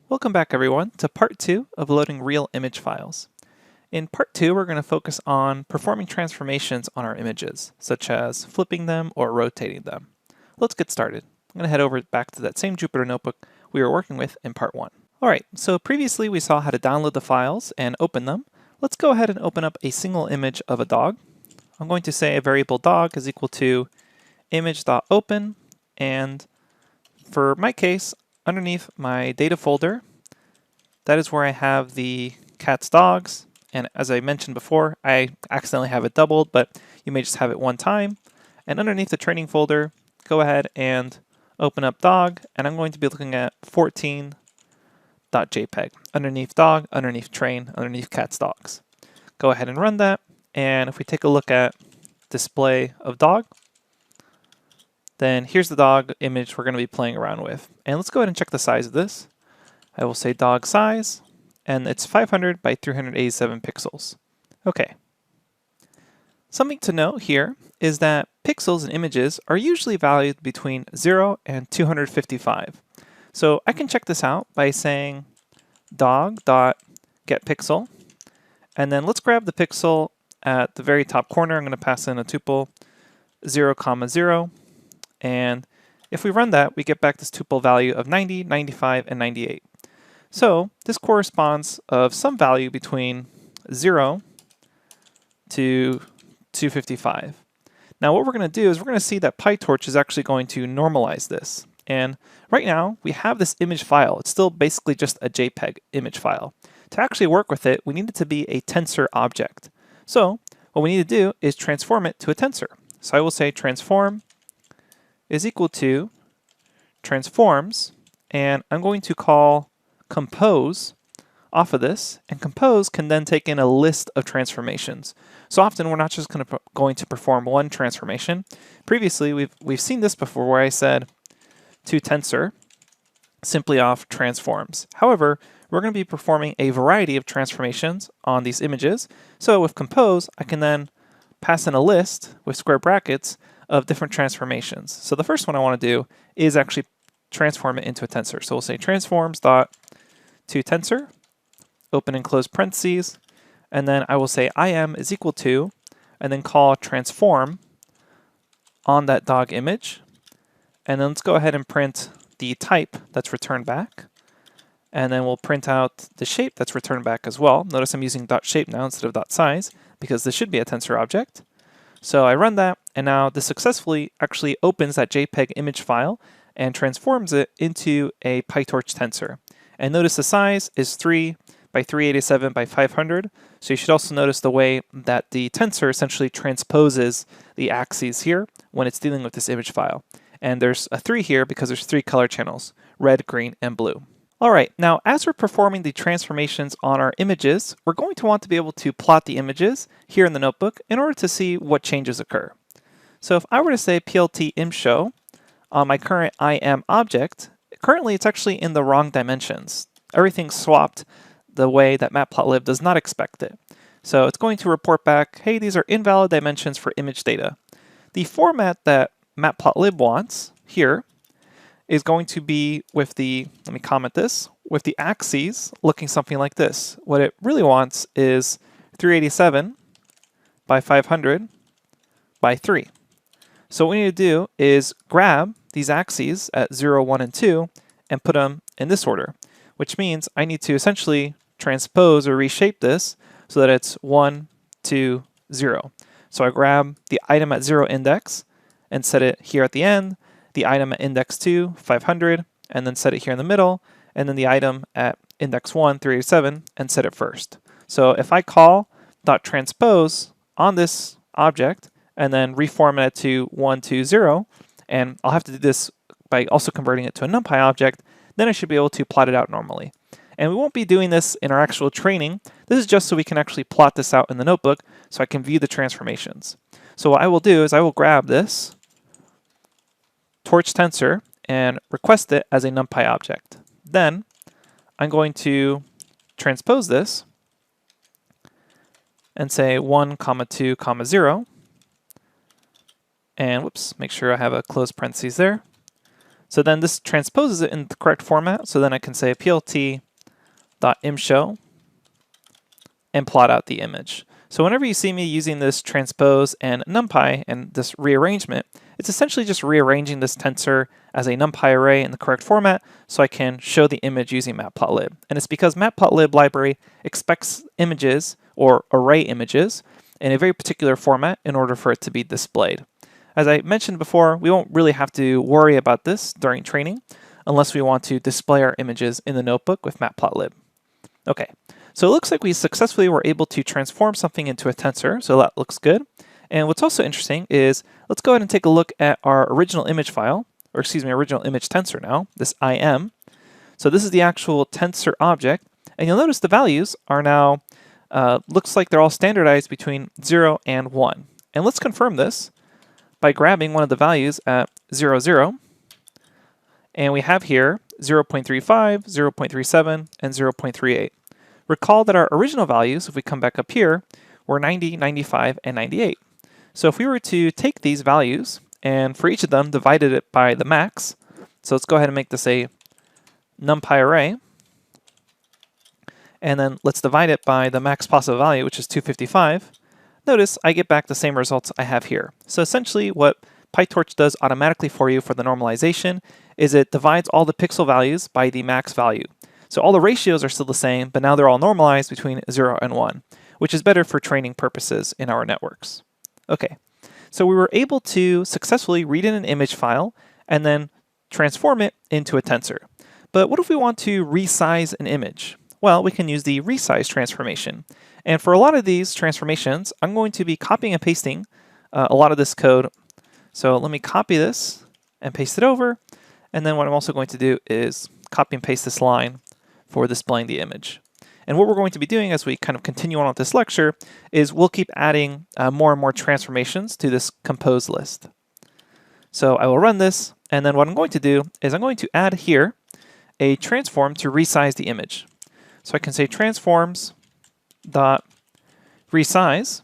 Welcome back everyone to part 2 of loading real image files. In part 2 we're going to focus on performing transformations on our images, such as flipping them or rotating them. Let's get started. I'm going to head over back to that same Jupyter notebook we were working with in part 1. Alright, so previously we saw how to download the files and open them. Let's go ahead and open up a single image of a dog. I'm going to say a variable dog is equal to image.open, and for my case, underneath my data folder, that is where I have the cats, dogs, and as I mentioned before, I accidentally have it doubled, but you may just have it one time. And underneath the training folder, go ahead and open up dog, and I'm going to be looking at 14.jpg. Underneath dog, underneath train, underneath cats, dogs. Go ahead and run that, and if we take a look at display of dog, then here's the dog image we're going to be playing around with. And let's go ahead and check the size of this. I will say dog size, and it's 500 by 387 pixels. Okay. Something to note here is that pixels in images are usually valued between 0 and 255. So I can check this out by saying dog.getPixel, and then let's grab the pixel at the very top corner. I'm going to pass in a tuple 0, 0, and if we run that, we get back this tuple value of 90, 95, and 98. So this corresponds of some value between 0 to 255. Now what we're going to do is we're going to see that PyTorch is actually going to normalize this. And right now we have this image file. It's still basically just a JPEG image file. To actually work with it, we need it to be a tensor object. So what we need to do is transform it to a tensor. So I will say transform is equal to transforms, and I'm going to call compose off of this, and compose can then take in a list of transformations. So often we're not just going to perform one transformation. Previously we've seen this before where I said to tensor simply off transforms. However, we're going to be performing a variety of transformations on these images. So with compose, I can then pass in a list with square brackets of different transformations. So the first one I want to do is actually transform it into a tensor. So we'll say transforms dot to tensor, open and close parentheses, and then I will say im is equal to, and then call transform on that dog image, and then let's go ahead and print the type that's returned back, and then we'll print out the shape that's returned back as well. Notice I'm using .shape now instead of .size because this should be a tensor object. So I run that, and now this successfully actually opens that JPEG image file and transforms it into a PyTorch tensor. And notice the size is 3 by 387 by 500. So you should also notice the way that the tensor essentially transposes the axes here when it's dealing with this image file. And there's a 3 here because there's 3 color channels, red, green, and blue. All right, now as we're performing the transformations on our images, we're going to want to be able to plot the images here in the notebook in order to see what changes occur. So if I were to say plt imshow on my current im object, currently it's actually in the wrong dimensions. Everything's swapped the way that matplotlib does not expect it. So it's going to report back, hey, these are invalid dimensions for image data. The format that matplotlib wants here is going to be with the, let me comment this, with the axes looking something like this. What it really wants is 387 by 500 by 3. So what we need to do is grab these axes at 0, 1, and 2 and put them in this order, which means I need to essentially transpose or reshape this so that it's 1, 2, 0. So I grab the item at 0 index and set it here at the end, the item at index 2, 500, and then set it here in the middle, and then the item at index 1, 387, and set it first. So if I call .transpose on this object and then reformat it to 1, 2, 0, and I'll have to do this by also converting it to a NumPy object, then I should be able to plot it out normally. And we won't be doing this in our actual training. This is just so we can actually plot this out in the notebook so I can view the transformations. So what I will do is I will grab this torch tensor and request it as a NumPy object. Then I'm going to transpose this and say 1, 2, 0, and whoops, make sure I have a closed parentheses there. So then this transposes it in the correct format. So then I can say plt.imshow and plot out the image. So whenever you see me using this transpose and NumPy and this rearrangement, it's essentially just rearranging this tensor as a NumPy array in the correct format so I can show the image using Matplotlib. And it's because Matplotlib library expects images or array images in a very particular format in order for it to be displayed. As I mentioned before, we won't really have to worry about this during training unless we want to display our images in the notebook with Matplotlib. Okay, so it looks like we successfully were able to transform something into a tensor, so that looks good. And what's also interesting is, let's go ahead and take a look at our original image file, or excuse me, original image tensor now, this im. So this is the actual tensor object, and you'll notice the values are now, looks like they're all standardized between 0 and 1. And let's confirm this by grabbing one of the values at 0, 0, and we have here 0.35, 0.37, and 0.38. Recall that our original values, if we come back up here, were 90, 95, and 98. So if we were to take these values and for each of them divided it by the max, so let's go ahead and make this a NumPy array, and then let's divide it by the max possible value, which is 255, notice I get back the same results I have here. So essentially what PyTorch does automatically for you for the normalization is it divides all the pixel values by the max value. So all the ratios are still the same, but now they're all normalized between 0 and 1, which is better for training purposes in our networks. Okay, so we were able to successfully read in an image file and then transform it into a tensor. But what if we want to resize an image? Well, we can use the resize transformation. And for a lot of these transformations, I'm going to be copying and pasting a lot of this code. So let me copy this and paste it over. And then what I'm also going to do is copy and paste this line for displaying the image. And what we're going to be doing as we kind of continue on with this lecture is we'll keep adding more and more transformations to this compose list. So I will run this, and then what I'm going to do is I'm going to add here a transform to resize the image. So I can say transforms dot resize,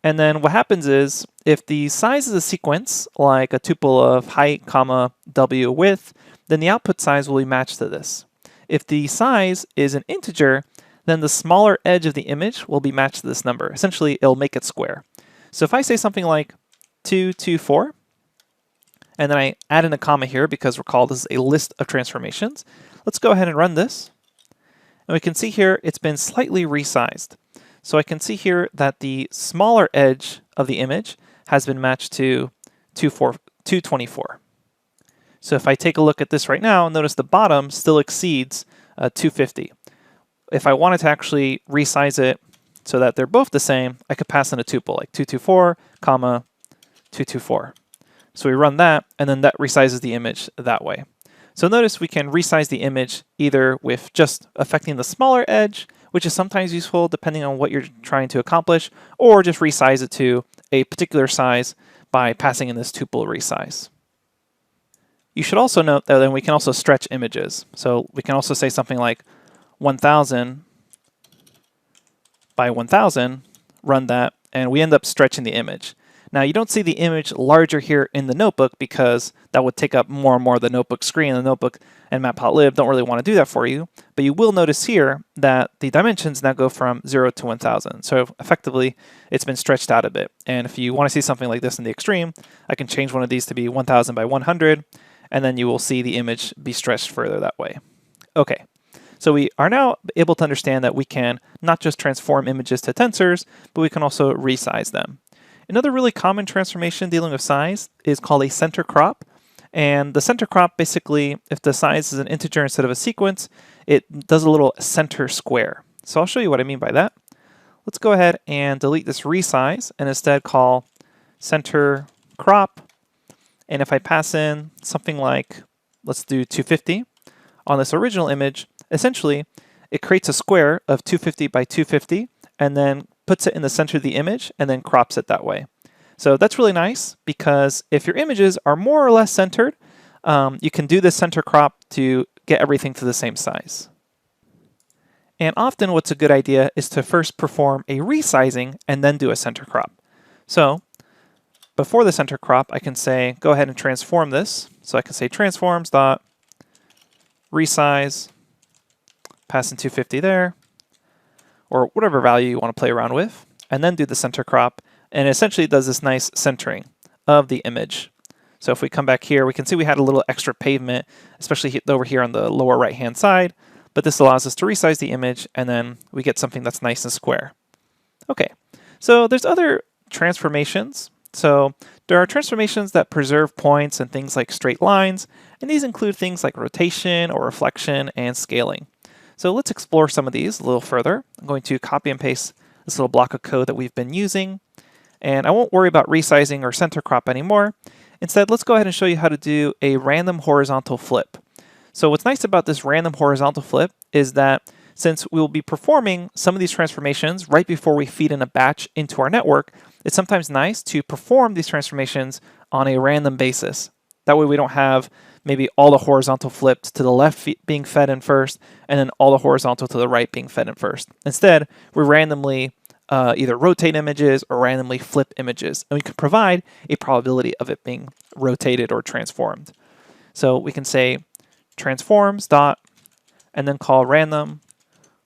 and then what happens is if the size is a sequence, like a tuple of height, comma, w width, then the output size will be matched to this. If the size is an integer, then the smaller edge of the image will be matched to this number. Essentially, it'll make it square. So if I say something like 224, and then I add in a comma here because recall this is a list of transformations, let's go ahead and run this. And we can see here it's been slightly resized. So I can see here that the smaller edge of the image has been matched to 224. So if I take a look at this right now, notice the bottom still exceeds 250. If I wanted to actually resize it so that they're both the same, I could pass in a tuple like 224, comma, 224. So we run that, and then that resizes the image that way. So notice we can resize the image either with just affecting the smaller edge, which is sometimes useful depending on what you're trying to accomplish, or just resize it to a particular size by passing in this tuple resize. You should also note that then we can also stretch images. So we can also say something like 1000 by 1000, run that, and we end up stretching the image. Now you don't see the image larger here in the notebook because that would take up more and more of the notebook screen. The notebook and Matplotlib don't really want to do that for you, but you will notice here that the dimensions now go from 0 to 1000. So effectively, it's been stretched out a bit. And if you want to see something like this in the extreme, I can change one of these to be 1000 by 100, and then you will see the image be stretched further that way. Okay. So we are now able to understand that we can not just transform images to tensors, but we can also resize them. Another really common transformation dealing with size is called a center crop. And the center crop, basically, if the size is an integer instead of a sequence, it does a little center square. So I'll show you what I mean by that. Let's go ahead and delete this resize and instead call center crop. And if I pass in something like, let's do 250 on this original image, essentially, it creates a square of 250 by 250 and then puts it in the center of the image and then crops it that way. So that's really nice because if your images are more or less centered, you can do this center crop to get everything to the same size. And often what's a good idea is to first perform a resizing and then do a center crop. So before the center crop, I can say, go ahead and transform this. So I can say transforms dot resize, pass in 250 there, or whatever value you want to play around with, and then do the center crop, and essentially it does this nice centering of the image. So if we come back here, we can see we had a little extra pavement, especially over here on the lower right hand side, but this allows us to resize the image, and then we get something that's nice and square. Okay, so there's other transformations. So there are transformations that preserve points and things like straight lines, and these include things like rotation or reflection and scaling. So let's explore some of these a little further. I'm going to copy and paste this little block of code that we've been using, and I won't worry about resizing or center crop anymore. Instead, let's go ahead and show you how to do a random horizontal flip. So what's nice about this random horizontal flip is that since we will be performing some of these transformations right before we feed in a batch into our network, it's sometimes nice to perform these transformations on a random basis. That way we don't have maybe all the horizontal flipped to the left being fed in first, and then all the horizontal to the right being fed in first. Instead, we randomly either rotate images or randomly flip images, and we can provide a probability of it being rotated or transformed. So we can say transforms dot, and then call random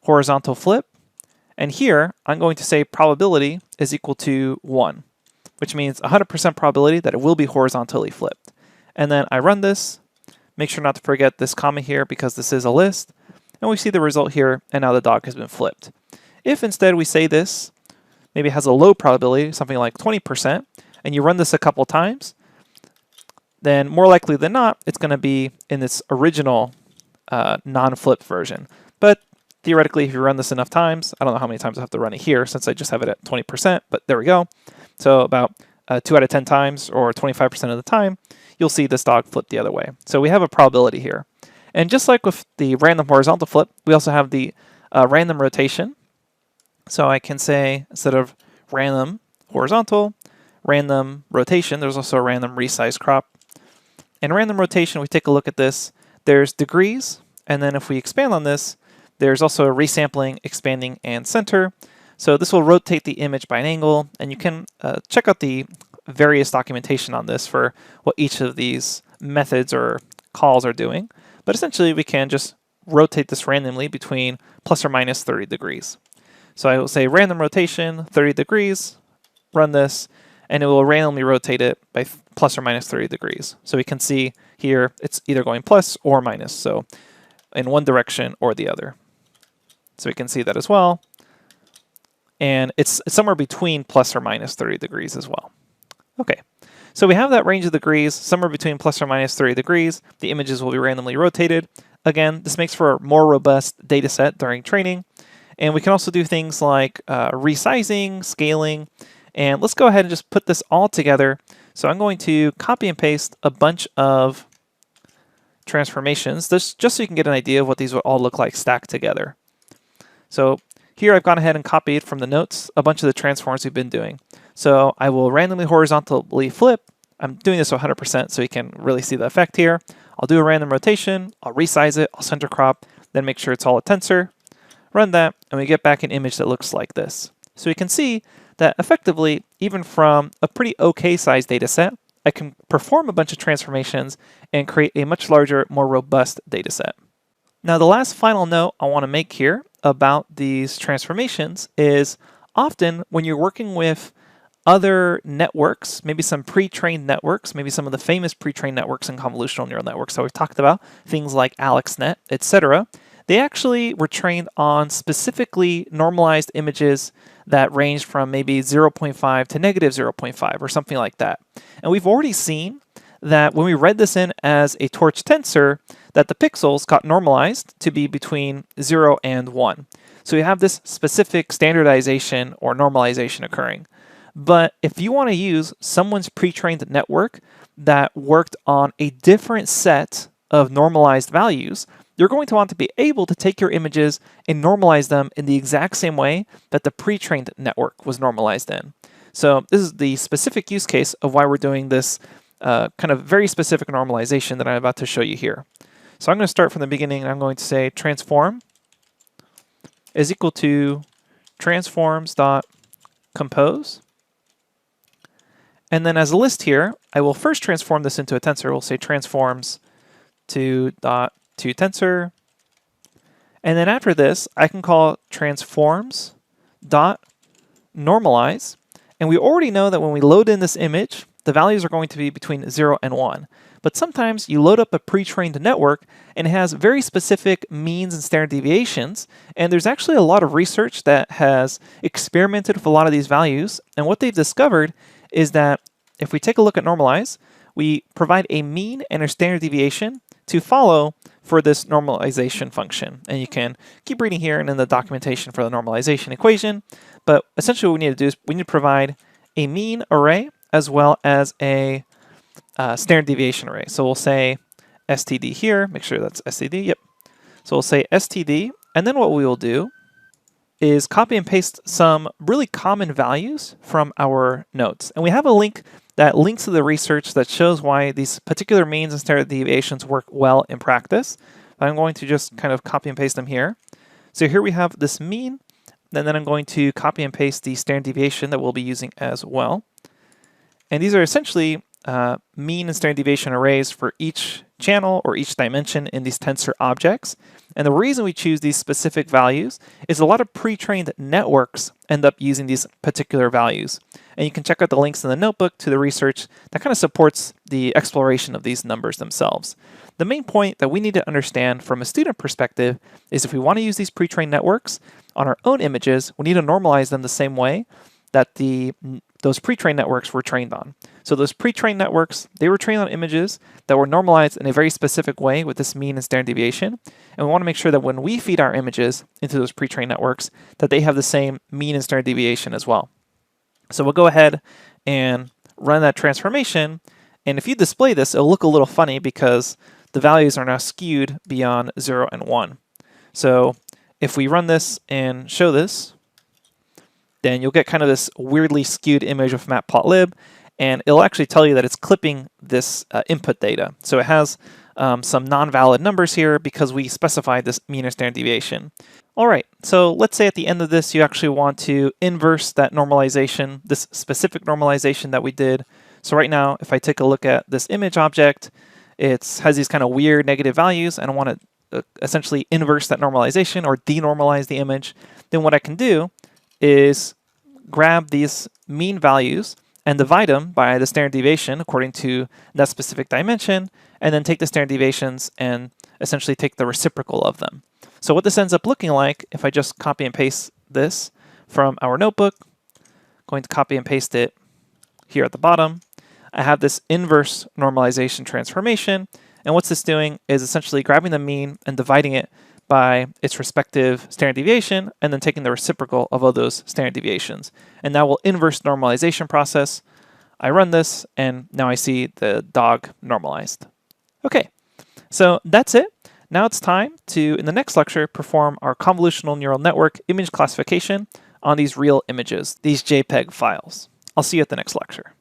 horizontal flip, and here I'm going to say probability is equal to 1, which means 100% probability that it will be horizontally flipped. And then I run this, make sure not to forget this comma here because this is a list, and we see the result here, and now the dog has been flipped. If instead we say this maybe has a low probability, something like 20%, and you run this a couple times, then more likely than not, it's going to be in this original non-flipped version. But theoretically, if you run this enough times, I don't know how many times I have to run it here since I just have it at 20%, but there we go. So about 2 out of 10 times, or 25% of the time, you'll see this dog flip the other way. So we have a probability here. And just like with the random horizontal flip, we also have the random rotation. So I can say, instead of random horizontal, random rotation, there's also a random resize crop. And random rotation, we take a look at this, there's degrees, and then if we expand on this, there's also a resampling, expanding, and center. So this will rotate the image by an angle, and you can check out the various documentation on this for what each of these methods or calls are doing. But essentially, we can just rotate this randomly between plus or minus 30 degrees. So I will say random rotation, 30 degrees, run this, and it will randomly rotate it by plus or minus 30 degrees. So we can see here it's either going plus or minus, so in one direction or the other. So we can see that as well. And it's somewhere between plus or minus 30 degrees as well. Okay, so we have that range of degrees, somewhere between plus or minus 30 degrees. The images will be randomly rotated. Again, this makes for a more robust data set during training. And we can also do things like resizing, scaling, and let's go ahead and just put this all together. So I'm going to copy and paste a bunch of transformations, just so you can get an idea of what these would all look like stacked together. So here I've gone ahead and copied from the notes a bunch of the transforms we've been doing. So I will randomly horizontally flip. I'm doing this 100% so you can really see the effect here. I'll do a random rotation, I'll resize it, I'll center crop, then make sure it's all a tensor. Run that, and we get back an image that looks like this. So you can see that effectively, even from a pretty okay sized data set, I can perform a bunch of transformations and create a much larger, more robust data set. Now, the last final note I want to make here about these transformations is often when you're working with other networks, maybe some pre-trained networks, maybe some of the famous pre-trained networks and convolutional neural networks that we've talked about, things like AlexNet, etc., they actually were trained on specifically normalized images that range from maybe 0.5 to negative 0.5 or something like that. And we've already seen that when we read this in as a torch tensor, that the pixels got normalized to be between 0 and 1. So you have this specific standardization or normalization occurring. But if you want to use someone's pre-trained network that worked on a different set of normalized values, you're going to want to be able to take your images and normalize them in the exact same way that the pre-trained network was normalized in. So this is the specific use case of why we're doing this kind of very specific normalization that I'm about to show you here. So I'm going to start from the beginning, and I'm going to say transform is equal to transforms.compose. And then as a list here, I will first transform this into a tensor. We'll say transforms to dot to tensor. And then after this, I can call transforms dot normalize. And we already know that when we load in this image, the values are going to be between 0 and 1. But sometimes you load up a pre-trained network and it has very specific means and standard deviations. And there's actually a lot of research that has experimented with a lot of these values. And what they've discovered is that if we take a look at normalize, we provide a mean and a standard deviation to follow for this normalization function. And you can keep reading here and in the documentation for the normalization equation. But essentially what we need to do is we need to provide a mean array as well as a standard deviation array. So we'll say std here, make sure that's std, yep. So we'll say std, and then what we will do is copy and paste some really common values from our notes. And we have a link that links to the research that shows why these particular means and standard deviations work well in practice. I'm going to just kind of copy and paste them here. So here we have this mean, and then I'm going to copy and paste the standard deviation that we'll be using as well. And these are essentially mean and standard deviation arrays for each channel or each dimension in these tensor objects. And the reason we choose these specific values is a lot of pre-trained networks end up using these particular values. And you can check out the links in the notebook to the research that kind of supports the exploration of these numbers themselves. The main point that we need to understand from a student perspective is if we want to use these pre-trained networks on our own images, we need to normalize them the same way that those pre-trained networks were trained on. So those pre-trained networks, they were trained on images that were normalized in a very specific way with this mean and standard deviation. And we want to make sure that when we feed our images into those pre-trained networks, that they have the same mean and standard deviation as well. So we'll go ahead and run that transformation. And if you display this, it'll look a little funny because the values are now skewed beyond 0 and 1. So if we run this and show this, then you'll get kind of this weirdly skewed image of matplotlib, and it'll actually tell you that it's clipping this input data. So it has some non-valid numbers here because we specified this mean or standard deviation. All right, so let's say at the end of this, you actually want to inverse that normalization, this specific normalization that we did. So right now, if I take a look at this image object, it has these kind of weird negative values, and I want to essentially inverse that normalization or denormalize the image. Then what I can do is grab these mean values and divide them by the standard deviation according to that specific dimension, and then take the standard deviations and essentially take the reciprocal of them. So what this ends up looking like, if I just copy and paste this from our notebook, going to copy and paste it here at the bottom, I have this inverse normalization transformation, and what's this doing is essentially grabbing the mean and dividing it by its respective standard deviation, and then taking the reciprocal of all those standard deviations. And now we'll inverse normalization process. I run this, and now I see the dog normalized. Okay, so that's it. Now it's time to, in the next lecture, perform our convolutional neural network image classification on these real images, these JPEG files. I'll see you at the next lecture.